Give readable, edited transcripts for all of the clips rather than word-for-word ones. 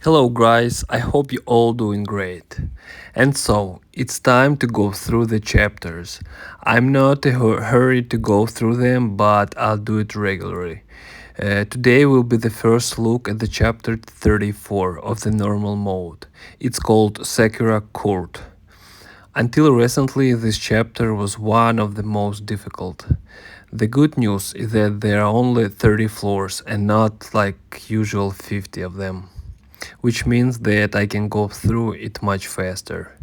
Hello guys, I hope you all doing great. And so, it's time to go through the chapters. I'm not in a hurry to go through them, but I'll do it regularly. Today will be the first look at the chapter 34 of the normal mode. It's called Sakura Court. Until recently, this chapter was one of the most difficult. The good news is that there are only 30 floors and not like usual 50 of them, which means that I can go through it much faster.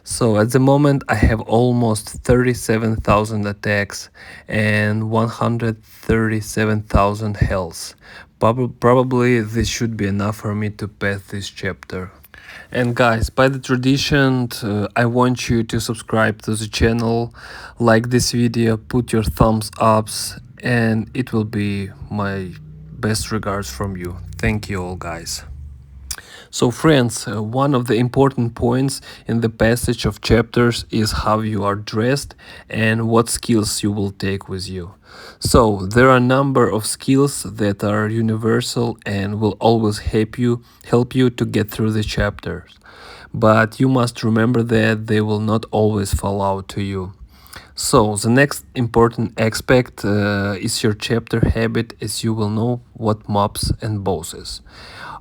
So at the moment I have almost 37,000 attacks and 137,000 health. Probably this should be enough for me to pass this chapter. And guys, by the tradition, I want you to subscribe to the channel, like this video, put your thumbs ups, and it will be my best regards from you. Thank you all guys. So friends, one of the important points in the passage of chapters is how you are dressed and what skills you will take with you. So there are a number of skills that are universal and will always help you to get through the chapters. But you must remember that they will not always fall out to you. So the next important aspect is your chapter habit, as you will know what mobs and bosses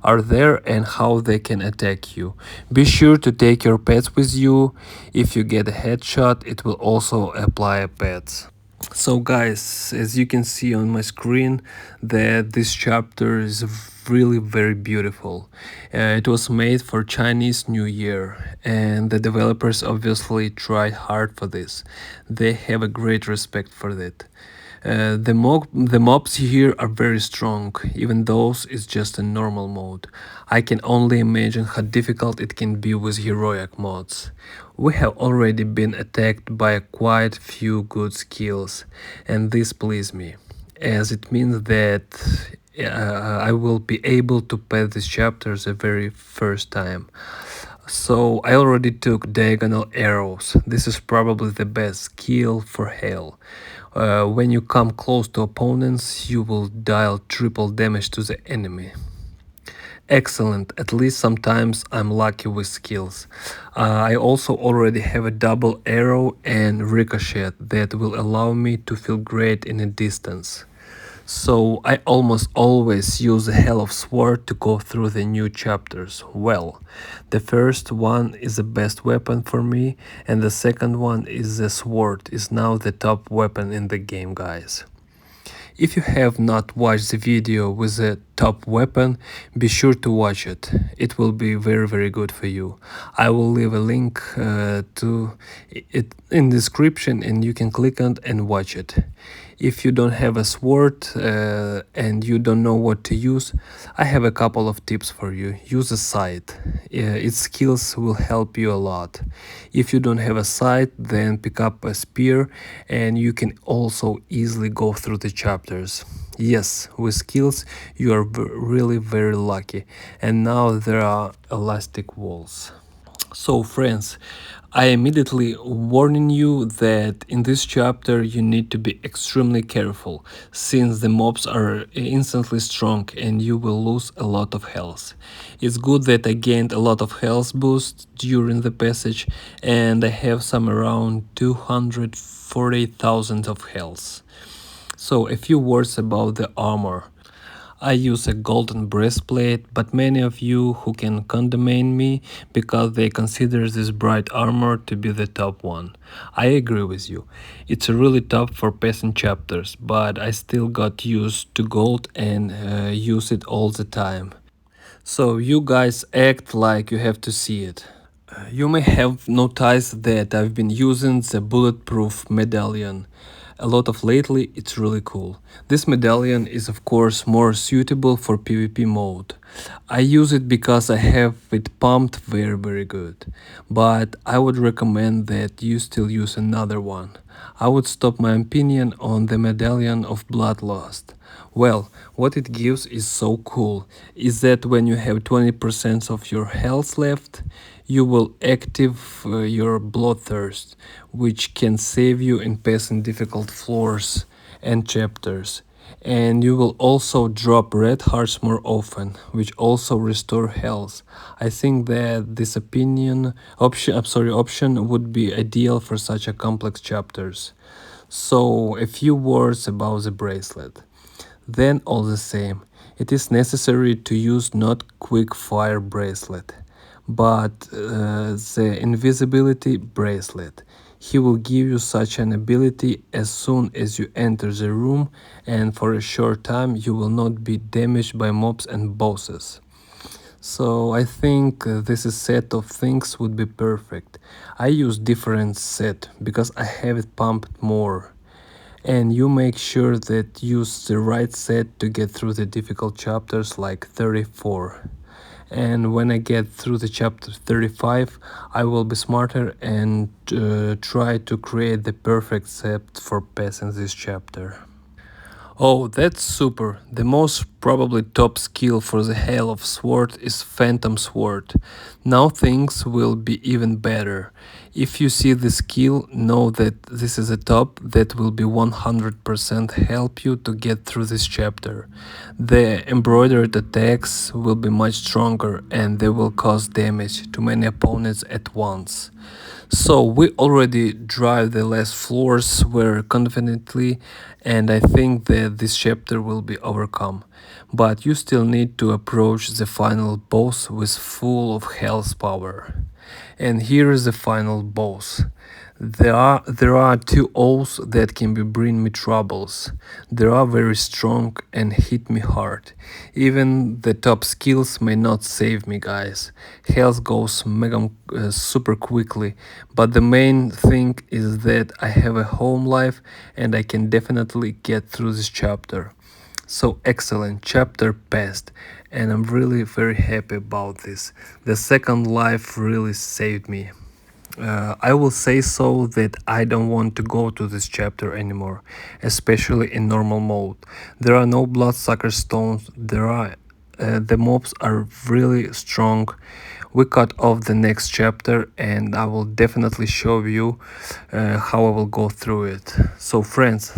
are there and how they can attack you. Be sure to take your pets with you. If you get a headshot, it will also apply a pet. So guys, as you can see on my screen, that this chapter is really very beautiful. It was made for Chinese New Year and the developers obviously tried hard for this. They have a great respect for that. The mobs here are very strong, even though it's just a normal mode. I can only imagine how difficult it can be with heroic mods. We have already been attacked by quite few good skills, and this pleases me, as it means that I will be able to pass these chapters the very first time. So I already took diagonal arrows. This is probably the best skill for hell. When you come close to opponents, you will deal triple damage to the enemy. Excellent, at least sometimes I'm lucky with skills. I also already have a double arrow and ricochet that will allow me to feel great in a distance. So I almost always use a hell of sword to go through the new chapters. Well, the first one is the best weapon for me, and the second one is the sword, is now the top weapon in the game, guys. If you have not watched the video with the top weapon, be sure to watch it. It will be very good for you. I will leave a link to it in the description and you can click on it and watch it. If you don't have a sword and you don't know what to use, I have a couple of tips for you. Use a scythe. Its skills will help you a lot. If you don't have a scythe, then pick up a spear and you can also easily go through the chapters. Yes, with skills you are really very lucky. And now there are elastic walls. So friends, I immediately warning you that in this chapter you need to be extremely careful, since the mobs are instantly strong and you will lose a lot of health. It's good that I gained a lot of health boost during the passage and I have some around 240,000 of health. So a few words about the armor. I use a golden breastplate, but many of you who can condemn me because they consider this bright armor to be the top one. I agree with you. It's really top for passing chapters, but I still got used to gold and use it all the time. So you guys act like you have to see it. You may have noticed that I've been using the bulletproof medallion a lot of lately. It's really cool. This medallion is of course more suitable for PvP mode. I use it because I have it pumped very good, but I would recommend that you still use another one. I would stop my opinion on the medallion of bloodlust. Well, what it gives is so cool, is that when you have 20% of your health left, you will active your bloodthirst, which can save you in passing difficult floors and chapters. And you will also drop red hearts more often, which also restore health. I think that this option would be ideal for such a complex chapters. So a few words about the bracelet. Then all the same, it is necessary to use not quick fire bracelet, but the invisibility bracelet. He will give you such an ability as soon as you enter the room, and for a short time you will not be damaged by mobs and bosses. So I think this is set of things would be perfect. I use different set because I have it pumped more. And you make sure that use the right set to get through the difficult chapters like 34. And when I get through the chapter 35, I will be smarter and try to create the perfect set for passing this chapter. Oh, that's super. The most probably top skill for the Hail of Sword is Phantom Sword. Now things will be even better. If you see the skill, know that this is a top that will be 100% help you to get through this chapter. The embroidered attacks will be much stronger and they will cause damage to many opponents at once. So we already drive the last floors very confidently, and I think that this chapter will be overcome. But you still need to approach the final boss with full of hell's power. And here is the final boss. There are two owls that can be bring me troubles. They are very strong and hit me hard. Even the top skills may not save me, guys. Health goes mega super quickly, but the main thing is that I have a home life and I can definitely get through this chapter. So excellent, chapter passed, and I'm really very happy about this. The second life really saved me. I will say so that I don't want to go to this chapter anymore, especially in normal mode. There are no bloodsucker stones. The mobs are really strong. We cut off the next chapter, and I will definitely show you how I will go through it. So, friends,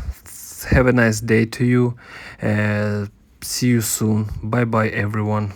have a nice day to you. See you soon. Bye bye, everyone.